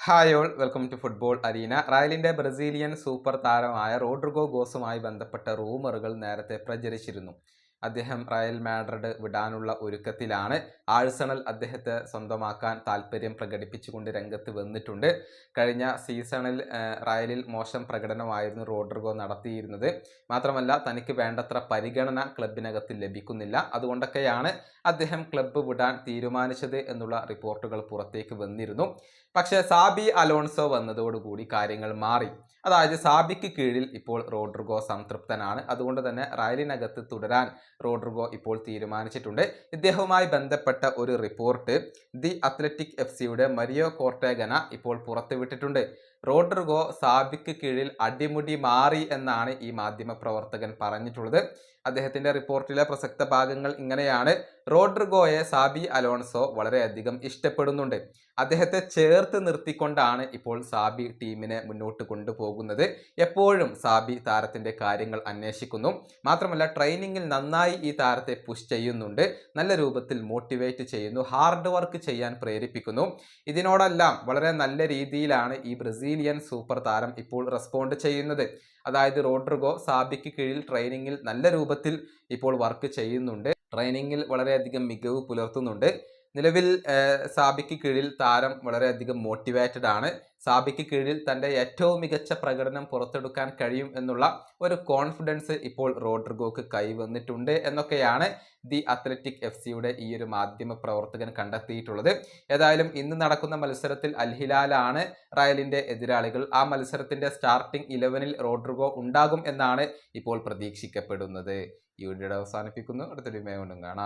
Hi all, welcome to Football Arena. റയലിന്റെ Brazilian super താരമായ Rodrygo ഗോസുമായി ബന്ധപ്പെട്ട റൂമറുകൾ നേരത്തെ പ്രചരിച്ചിരുന്നു. അദ്ദേഹം റയൽ മാഡ്രിഡ് വിടാനുള്ള ഒരുക്കത്തിലാണ്. ആഴ്സണൽ അദ്ദേഹത്തെ സ്വന്തമാക്കാൻ താല്പര്യം പ്രകടിപ്പിച്ചുകൊണ്ട് രംഗത്ത് വന്നിട്ടുണ്ട്. കഴിഞ്ഞ സീസണിൽ റയലിൽ മോശം പ്രകടനമായിരുന്നു റോഡ്രിഗോ നടത്തിയിരുന്നത്. മാത്രമല്ല, തനിക്ക് വേണ്ടത്ര പരിഗണന ക്ലബിനകത്ത് ലഭിക്കുന്നില്ല. അതുകൊണ്ടൊക്കെയാണ് അദ്ദേഹം ക്ലബ്ബ് വിടാൻ തീരുമാനിച്ചത് എന്നുള്ള റിപ്പോർട്ടുകൾ പുറത്തേക്ക് വന്നിരുന്നു. പക്ഷേ സാബി അലോൺസോ വന്നതോടുകൂടി കാര്യങ്ങൾ മാറി. അതായത് സാബിക്ക് കീഴിൽ ഇപ്പോൾ റോഡ്രിഗോ സംതൃപ്തനാണ്. അതുകൊണ്ട് തന്നെ റയലിനകത്ത് തുടരാൻ റോഡ്രിഗോ ഇപ്പോൾ തീരുമാനിച്ചിട്ടുണ്ട്. ഇദ്ദേഹവുമായി ബന്ധപ്പെട്ട ഒരു report the Athletic FC Mario Cortegana ഇപ്പോൾ പുറത്തുവിട്ടിട്ടുണ്ട്. റോഡ്രിഗോ സാബിക്ക് കീഴിൽ അടിമുടി മാറി എന്നാണ് ഈ മാധ്യമ പ്രവർത്തകൻ പറഞ്ഞിട്ടുള്ളത്. അദ്ദേഹത്തിന്റെ റിപ്പോർട്ടിലെ പ്രസക്ത ഭാഗങ്ങൾ ഇങ്ങനെയാണ്. റോഡ്രിഗോയെ സാബി അലോൺസോ വളരെയധികം ഇഷ്ടപ്പെടുന്നുണ്ട്. അദ്ദേഹത്തെ ചേർത്ത് നിർത്തിക്കൊണ്ടാണ് ഇപ്പോൾ സാബി ടീമിനെ മുന്നോട്ട് കൊണ്ടുപോകുന്നത്. എപ്പോഴും സാബി താരത്തിന്റെ കാര്യങ്ങൾ അന്വേഷിക്കുന്നു. മാത്രമല്ല, ട്രെയിനിങ്ങിൽ നന്നായി ഈ താരത്തെ പുഷ് ചെയ്യുന്നുണ്ട്. നല്ല രൂപത്തിൽ മോട്ടിവേറ്റ് ചെയ്യുന്നു, ഹാർഡ് വർക്ക് ചെയ്യാൻ പ്രേരിപ്പിക്കുന്നു. ഇതിനോടെല്ലാം വളരെ നല്ല രീതിയിലാണ് ഈ ബ്രസീലിയൻ സൂപ്പർ താരം ഇപ്പോൾ റെസ്പോണ്ട് ചെയ്യുന്നത്. അതായത് റോഡ്രിഗോ സാബിക്ക് കീഴിൽ ട്രെയിനിങ്ങിൽ നല്ല രൂപത്തിൽ ഇപ്പോൾ വർക്ക് ചെയ്യുന്നുണ്ട്. ട്രെയിനിങ്ങിൽ വളരെയധികം മികവ് പുലർത്തുന്നുണ്ട്. നിലവിൽ സാബിക്ക് കീഴിൽ താരം വളരെയധികം മോട്ടിവേറ്റഡ് ആണ്. സാബിക്ക് കീഴിൽ തൻ്റെ ഏറ്റവും മികച്ച പ്രകടനം പുറത്തെടുക്കാൻ കഴിയും എന്നുള്ള ഒരു കോൺഫിഡൻസ് ഇപ്പോൾ റോഡ്രിഗോക്ക് കൈവന്നിട്ടുണ്ട് എന്നൊക്കെയാണ് ദി അത്ലറ്റിക് FC ഈ ഒരു മാധ്യമ പ്രവർത്തകൻ കണ്ടെത്തിയിട്ടുള്ളത്. ഏതായാലും ഇന്ന് നടക്കുന്ന മത്സരത്തിൽ അൽ ഹിലാലാണ് റയലിന്റെ എതിരാളികൾ. ആ മത്സരത്തിന്റെ സ്റ്റാർട്ടിംഗ് 11-ൽ റോഡ്രിഗോ ഉണ്ടാകും എന്നാണ് ഇപ്പോൾ പ്രതീക്ഷിക്കപ്പെടുന്നത്. ഈ വീഡിയോ അവസാനിപ്പിക്കുന്നു. അടുത്തൊരു വീഡിയോയിൽ കാണാം.